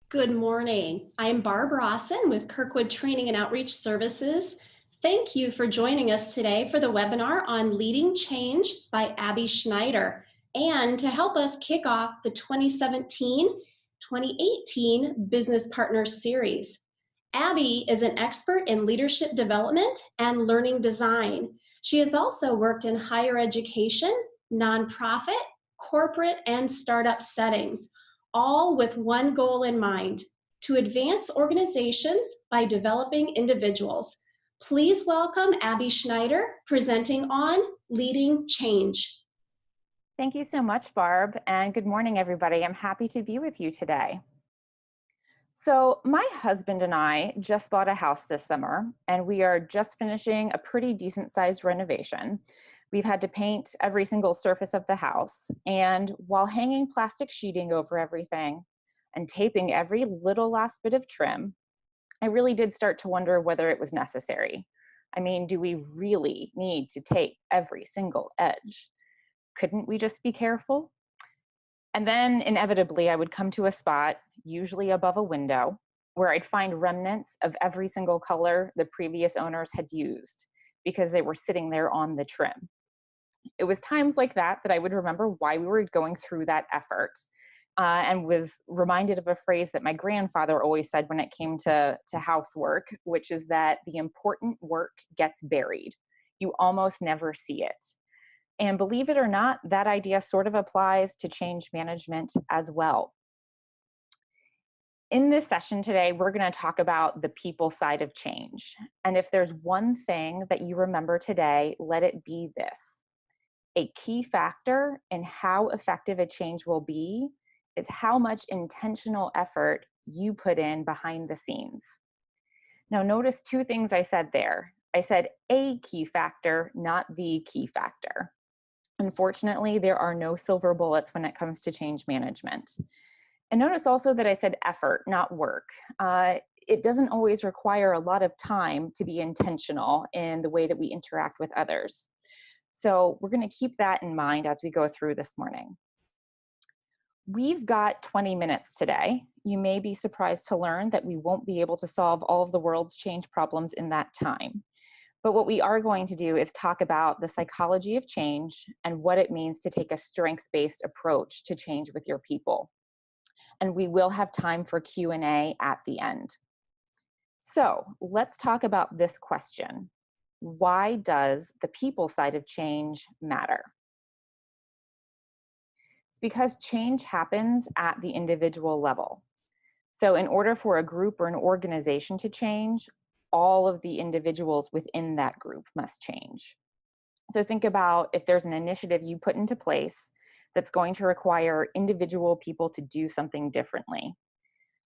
Good morning. I'm Barb Rawson with Kirkwood Training and Outreach Services. Thank you for joining us today for the webinar on Leading Change by Abbie Schneider and to help us kick off the 2017-2018 Business Partners Series. Abbie is an expert in leadership development and learning design. She has also worked in higher education, nonprofit, corporate, and startup settings, all with one goal in mind: to advance organizations by developing individuals. Please welcome Abbie Schneider presenting on Leading Change. Thank you so much, Barb, and good morning, everybody. I'm happy to be with you today. So my husband and I just bought a house this summer, and we are just finishing a pretty decent sized renovation. We've had to paint every single surface of the house, and while hanging plastic sheeting over everything and taping every little last bit of trim, I really did start to wonder whether it was necessary. I mean, do we really need to tape every single edge? Couldn't we just be careful? And then inevitably, I would come to a spot, usually above a window, where I'd find remnants of every single color the previous owners had used because they were sitting there on the trim. It was times like that that I would remember why we were going through that effort, and was reminded of a phrase that my grandfather always said when it came to housework, which is that the important work gets buried. You almost never see it. And believe it or not, that idea sort of applies to change management as well. In this session today, we're going to talk about the people side of change. And if there's one thing that you remember today, let it be this: a key factor in how effective a change will be is how much intentional effort you put in behind the scenes. Now, notice two things I said there. I said a key factor, not the key factor. Unfortunately, there are no silver bullets when it comes to change management. And notice also that I said effort, not work. It doesn't always require a lot of time to be intentional in the way that we interact with others. So we're going to keep that in mind as we go through this morning. We've got 20 minutes today. You may be surprised to learn that we won't be able to solve all of the world's change problems in that time. But what we are going to do is talk about the psychology of change and what it means to take a strengths-based approach to change with your people. And we will have time for Q&A at the end. So let's talk about this question. Why does the people side of change matter? It's because change happens at the individual level. So in order for a group or an organization to change, all of the individuals within that group must change. So think about if there's an initiative you put into place that's going to require individual people to do something differently.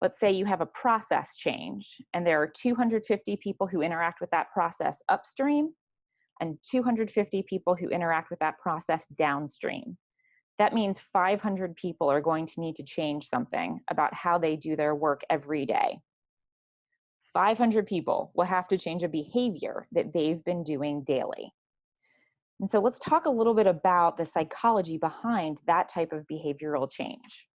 Let's say you have a process change and there are 250 people who interact with that process upstream and 250 people who interact with that process downstream. That means 500 people are going to need to change something about how they do their work every day. 500 people will have to change a behavior that they've been doing daily. And so let's talk a little bit about the psychology behind that type of behavioral change.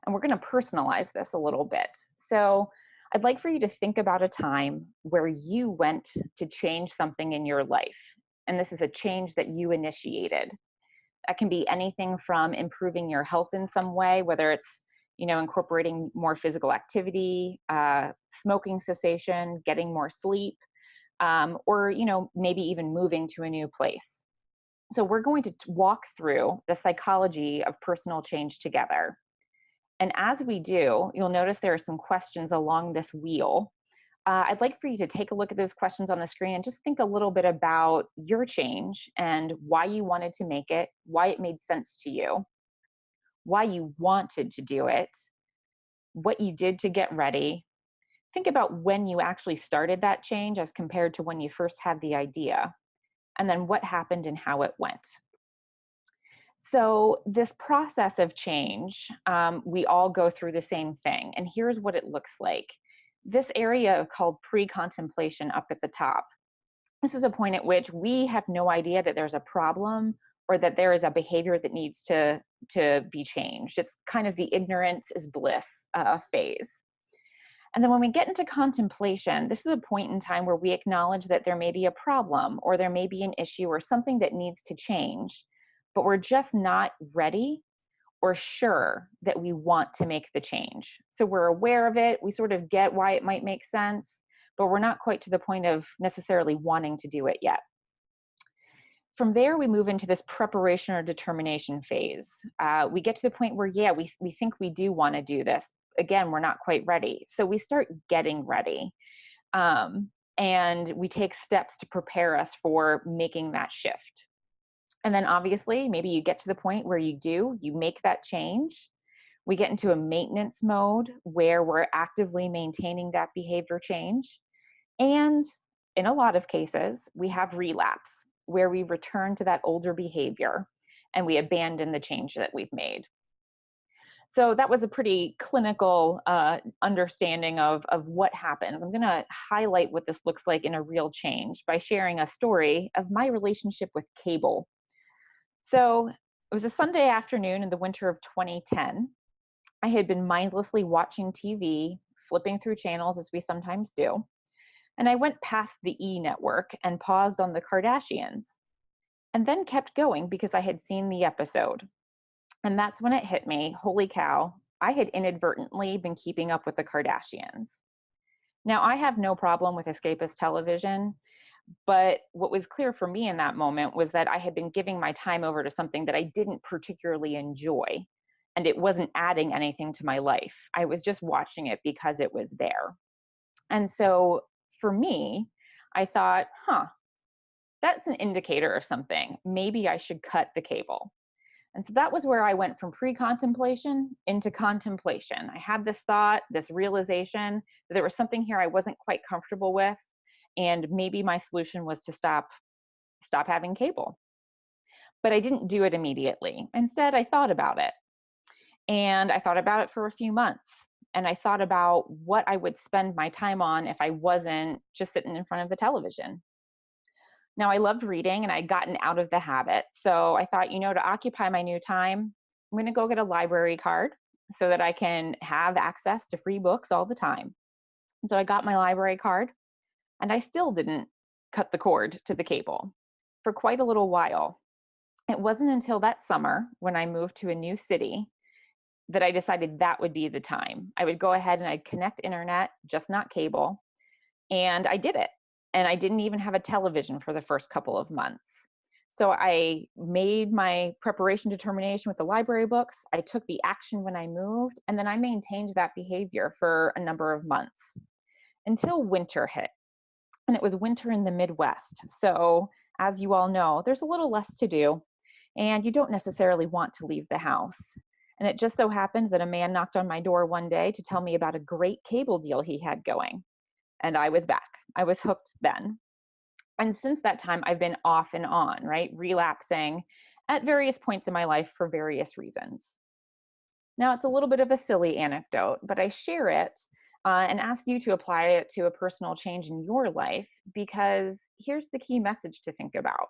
And we're going to personalize this a little bit. So I'd like for you to think about a time where you went to change something in your life. And this is a change that you initiated. That can be anything from improving your health in some way, whether it's incorporating more physical activity, smoking cessation, getting more sleep, or maybe even moving to a new place. So we're going to walk through the psychology of personal change together. And as we do, you'll notice there are some questions along this wheel. I'd like for you to take a look at those questions on the screen and just think a little bit about your change and why you wanted to make it, why it made sense to you, why you wanted to do it, what you did to get ready. Think about when you actually started that change as compared to when you first had the idea, and then what happened and how it went. So this process of change, we all go through the same thing, and here's what it looks like. This area called pre-contemplation up at the top. This is a point at which we have no idea that there's a problem or that there is a behavior that needs to be changed. It's kind of the ignorance is bliss phase. And then when we get into contemplation, this is a point in time where we acknowledge that there may be a problem or there may be an issue or something that needs to change, but we're just not ready or sure that we want to make the change. So we're aware of it, we sort of get why it might make sense, but we're not quite to the point of necessarily wanting to do it yet. From there, we move into this preparation or determination phase. We get to the point where, yeah, we think we do want to do this. Again, we're not quite ready. So we start getting ready. And we take steps to prepare us for making that shift. And then obviously, maybe you get to the point where you make that change. We get into a maintenance mode where we're actively maintaining that behavior change. And in a lot of cases, we have relapse where we return to that older behavior and we abandon the change that we've made. So that was a pretty clinical understanding of what happens. I'm going to highlight what this looks like in a real change by sharing a story of my relationship with cable. So it was a Sunday afternoon in the winter of 2010. I had been mindlessly watching TV, flipping through channels as we sometimes do. And I went past the E network and paused on the Kardashians and then kept going because I had seen the episode. And that's when it hit me, holy cow, I had inadvertently been keeping up with the Kardashians. Now, I have no problem with escapist television, but what was clear for me in that moment was that I had been giving my time over to something that I didn't particularly enjoy, and it wasn't adding anything to my life. I was just watching it because it was there. And so for me, I thought, that's an indicator of something. Maybe I should cut the cable. And so that was where I went from pre-contemplation into contemplation. I had this thought, this realization that there was something here I wasn't quite comfortable with, and maybe my solution was to stop having cable. But I didn't do it immediately. Instead, I thought about it. And I thought about it for a few months. And I thought about what I would spend my time on if I wasn't just sitting in front of the television. Now, I loved reading and I'd gotten out of the habit. So I thought, to occupy my new time, I'm going to go get a library card so that I can have access to free books all the time. And so I got my library card and I still didn't cut the cord to the cable for quite a little while. It wasn't until that summer when I moved to a new city that I decided that would be the time. I would go ahead and I'd connect internet, just not cable. And I did it. And I didn't even have a television for the first couple of months. So I made my preparation determination with the library books. I took the action when I moved, and then I maintained that behavior for a number of months until winter hit. And it was winter in the Midwest. So as you all know, there's a little less to do, and you don't necessarily want to leave the house. And it just so happened that a man knocked on my door one day to tell me about a great cable deal he had going. And I was back. I was hooked then. And since that time, I've been off and on, right? Relapsing at various points in my life for various reasons. Now, it's a little bit of a silly anecdote, but I share it and ask you to apply it to a personal change in your life, because here's the key message to think about.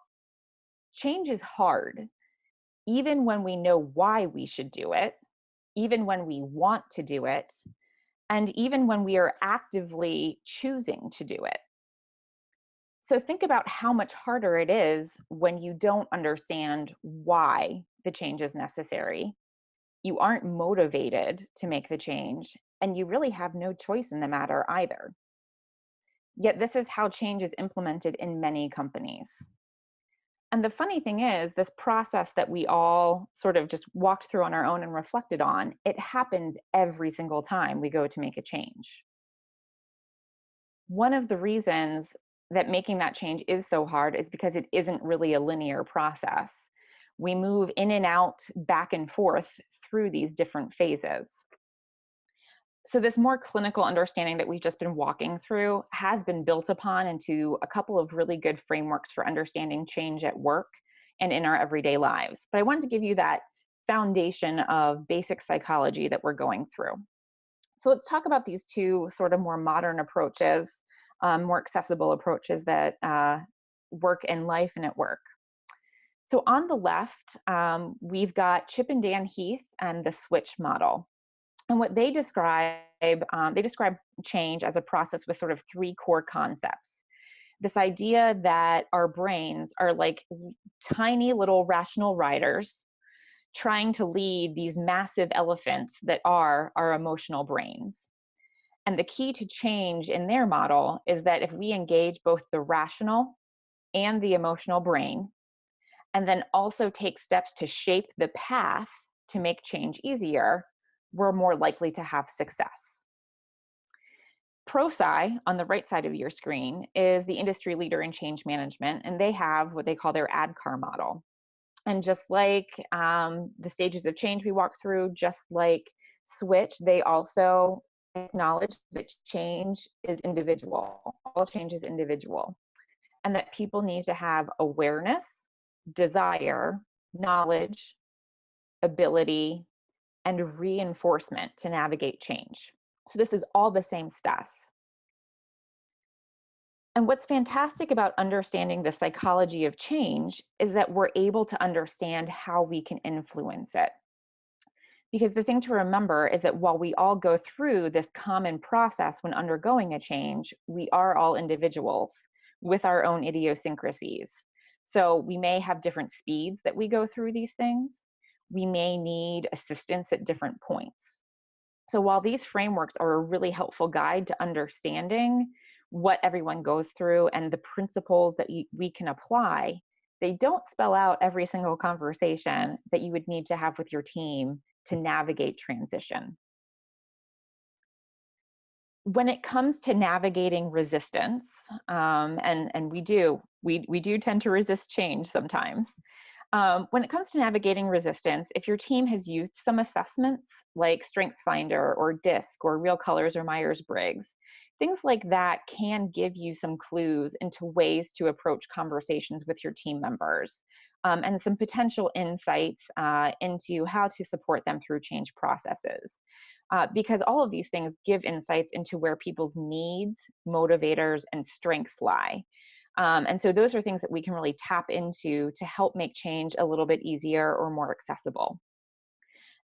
Change is hard, even when we know why we should do it, even when we want to do it, and even when we are actively choosing to do it. So think about how much harder it is when you don't understand why the change is necessary. You aren't motivated to make the change, and you really have no choice in the matter either. Yet this is how change is implemented in many companies. And the funny thing is, this process that we all sort of just walked through on our own and reflected on, it happens every single time we go to make a change. One of the reasons that making that change is so hard is because it isn't really a linear process. We move in and out, back and forth through these different phases. So this more clinical understanding that we've just been walking through has been built upon into a couple of really good frameworks for understanding change at work and in our everyday lives. But I wanted to give you that foundation of basic psychology that we're going through. So let's talk about these two sort of more modern approaches, more accessible approaches that work in life and at work. So on the left, we've got Chip and Dan Heath and the switch model. And what they describe change as a process with sort of three core concepts. This idea that our brains are like tiny little rational riders trying to lead these massive elephants that are our emotional brains. And the key to change in their model is that if we engage both the rational and the emotional brain, and then also take steps to shape the path to make change easier, we're more likely to have success. ProSci, on the right side of your screen, is the industry leader in change management, and they have what they call their ADKAR model. And just like the stages of change we walk through, just like Switch, they also acknowledge that change is individual. All change is individual, and that people need to have awareness, desire, knowledge, ability, and reinforcement to navigate change. So this is all the same stuff. And what's fantastic about understanding the psychology of change is that we're able to understand how we can influence it. Because the thing to remember is that while we all go through this common process when undergoing a change, we are all individuals with our own idiosyncrasies. So we may have different speeds that we go through these things. We may need assistance at different points. So while these frameworks are a really helpful guide to understanding what everyone goes through and the principles that we can apply, they don't spell out every single conversation that you would need to have with your team to navigate transition. When it comes to navigating resistance, and we do tend to resist change sometimes. When it comes to navigating resistance, if your team has used some assessments like StrengthsFinder or DISC or Real Colors or Myers-Briggs, things like that can give you some clues into ways to approach conversations with your team members, and some potential insights into how to support them through change processes. Because all of these things give insights into where people's needs, motivators, and strengths lie. And so those are things that we can really tap into to help make change a little bit easier or more accessible.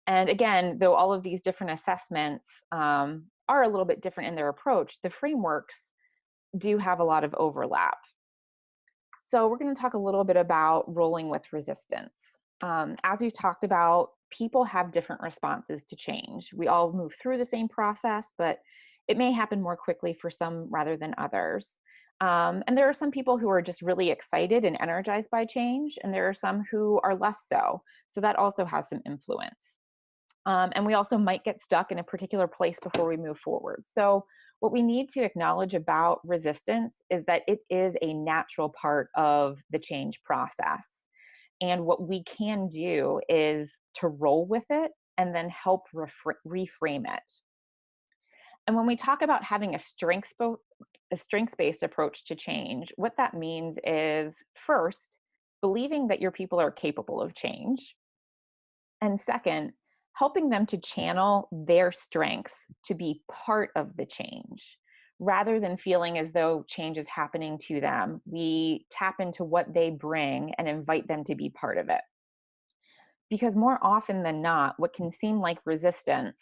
And again, though all of these different assessments are a little bit different in their approach, the frameworks do have a lot of overlap. So we're going to talk a little bit about rolling with resistance. As we've talked about, people have different responses to change. We all move through the same process, but it may happen more quickly for some rather than others. And there are some people who are just really excited and energized by change, and there are some who are less so. So that also has some influence. And we also might get stuck in a particular place before we move forward. So what we need to acknowledge about resistance is that it is a natural part of the change process. And what we can do is to roll with it and then help reframe it. And when we talk about having a strengths-based approach to change, what that means is first, believing that your people are capable of change. And second, helping them to channel their strengths to be part of the change. Rather than feeling as though change is happening to them, we tap into what they bring and invite them to be part of it. Because more often than not, what can seem like resistance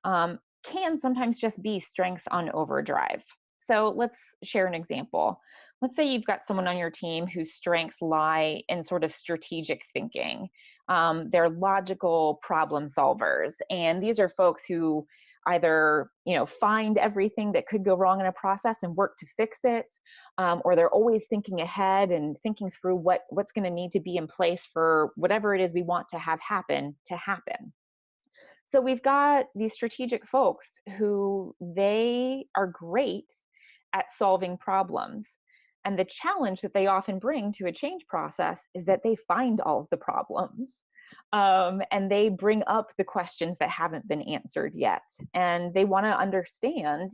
can sometimes just be strengths on overdrive. So let's share an example. Let's say you've got someone on your team whose strengths lie in sort of strategic thinking. They're logical problem solvers, and these are folks who either find everything that could go wrong in a process and work to fix it, or they're always thinking ahead and thinking through what's going to need to be in place for whatever it is we want to have happen to happen. So we've got these strategic folks who they are great at solving problems. And the challenge that they often bring to a change process is that they find all of the problems. And they bring up the questions that haven't been answered yet. And they want to understand,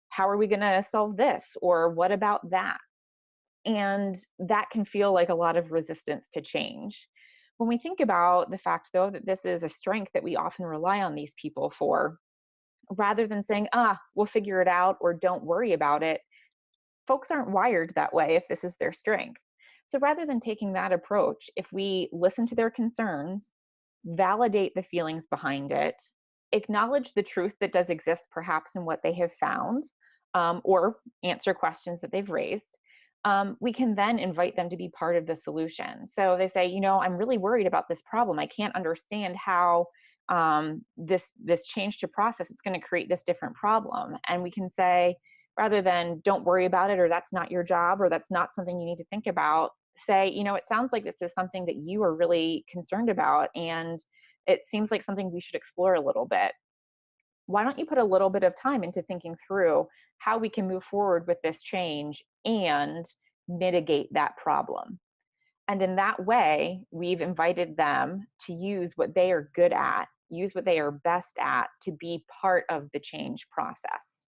how are we going to solve this? Or what about that? And that can feel like a lot of resistance to change. When we think about the fact, though, that this is a strength that we often rely on these people for, rather than saying, we'll figure it out or don't worry about it, folks aren't wired that way if this is their strength. So rather than taking that approach, if we listen to their concerns, validate the feelings behind it, acknowledge the truth that does exist perhaps in what they have found, or answer questions that they've raised, we can then invite them to be part of the solution. So they say, I'm really worried about this problem. I can't understand how this change to process, it's going to create this different problem. And we can say, rather than don't worry about it, or that's not your job, or that's not something you need to think about, say, it sounds like this is something that you are really concerned about, and it seems like something we should explore a little bit. Why don't you put a little bit of time into thinking through how we can move forward with this change and mitigate that problem? And in that way, we've invited them to use what they are good at, use what they are best at to be part of the change process.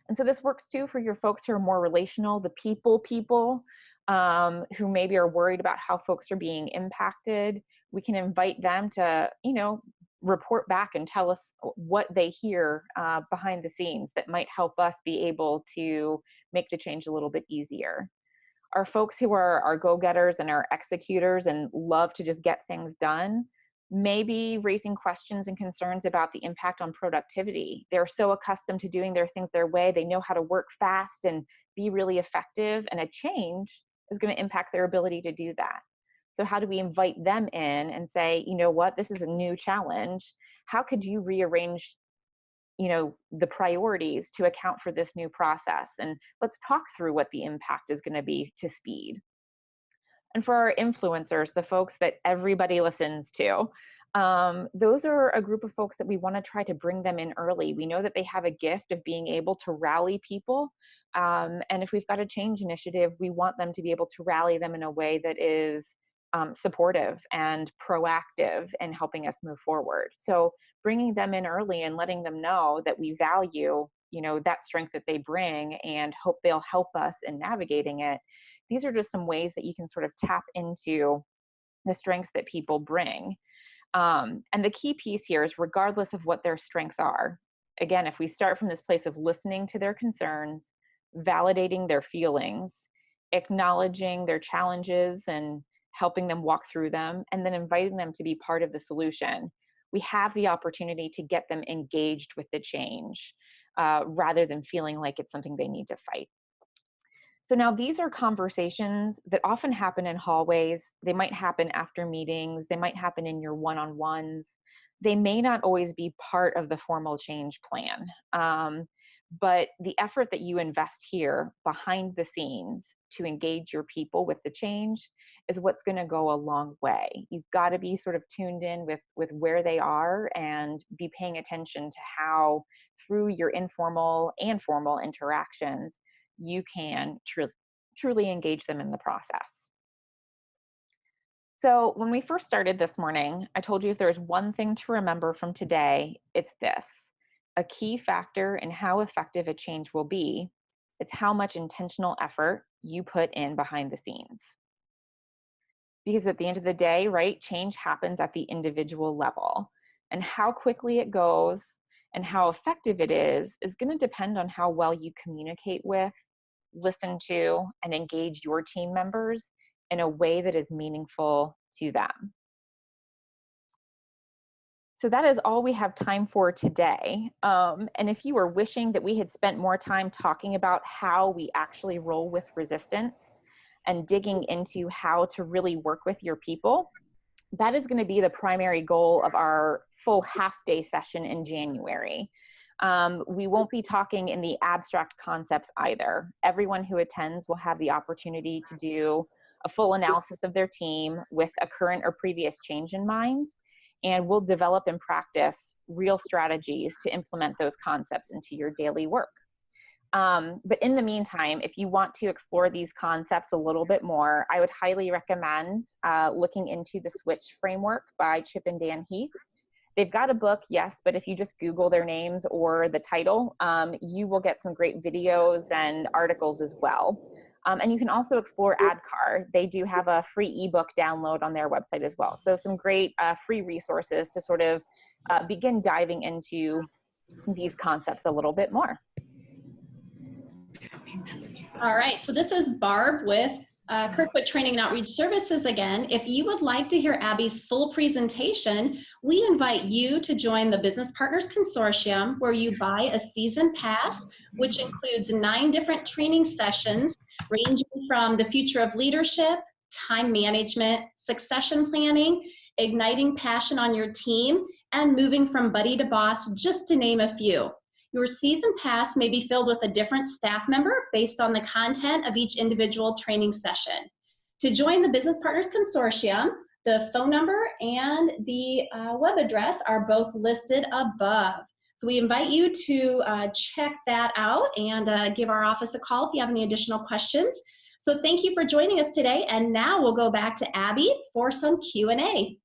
And so this works too for your folks who are more relational, the people, who maybe are worried about how folks are being impacted. We can invite them to, report back and tell us what they hear behind the scenes that might help us be able to make the change a little bit easier. Our folks who are our go-getters and our executors and love to just get things done, maybe raising questions and concerns about the impact on productivity. They're so accustomed to doing their things their way. They know how to work fast and be really effective, and a change is going to impact their ability to do that. So how do we invite them in and say, what, this is a new challenge. How could you rearrange the priorities to account for this new process? And let's talk through what the impact is going to be to speed. And for our influencers, the folks that everybody listens to, those are a group of folks that we want to try to bring them in early. We know that they have a gift of being able to rally people. And if we've got a change initiative, we want them to be able to rally them in a way that is supportive and proactive in helping us move forward. So bringing them in early and letting them know that we value, that strength that they bring, and hope they'll help us in navigating it. These are just some ways that you can sort of tap into the strengths that people bring. And the key piece here is, regardless of what their strengths are, again, if we start from this place of listening to their concerns, validating their feelings, acknowledging their challenges and helping them walk through them, and then inviting them to be part of the solution, we have the opportunity to get them engaged with the change, rather than feeling like it's something they need to fight. So now these are conversations that often happen in hallways. They might happen after meetings. They might happen in your one-on-ones. They may not always be part of the formal change plan. But the effort that you invest here behind the scenes to engage your people with the change is what's going to go a long way. You've got to be sort of tuned in with where they are and be paying attention to how, through your informal and formal interactions, you can truly engage them in the process. So when we first started this morning, I told you if there's one thing to remember from today, it's this. A key factor in how effective a change will be is how much intentional effort you put in behind the scenes. Because at the end of the day, right, change happens at the individual level. And how quickly it goes and how effective it is going to depend on how well you communicate with, listen to, and engage your team members in a way that is meaningful to them. So that is all we have time for today. And if you were wishing that we had spent more time talking about how we actually roll with resistance and digging into how to really work with your people, that is going to be the primary goal of our full half-day session in January. We won't be talking in the abstract concepts either. Everyone who attends will have the opportunity to do a full analysis of their team with a current or previous change in mind, and we'll develop and practice real strategies to implement those concepts into your daily work. But in the meantime, if you want to explore these concepts a little bit more, I would highly recommend looking into the Switch Framework by Chip and Dan Heath. They've got a book, yes, but if you just Google their names or the title, you will get some great videos and articles as well. And you can also explore ADKAR. They do have a free ebook download on their website as well. So some great free resources to sort of begin diving into these concepts a little bit more. All right, so this is Barb with Kirkwood Training and Outreach Services again. If you would like to hear Abbie's full presentation, we invite you to join the Business Partners Consortium, where you buy a season pass, which includes 9 different training sessions ranging from the future of leadership, time management, succession planning, igniting passion on your team, and moving from buddy to boss, just to name a few. Your season pass may be filled with a different staff member based on the content of each individual training session. To join the Business Partners Consortium, the phone number and the web address are both listed above. So we invite you to check that out and give our office a call if you have any additional questions. So thank you for joining us today, and now we'll go back to Abbie for some Q&A.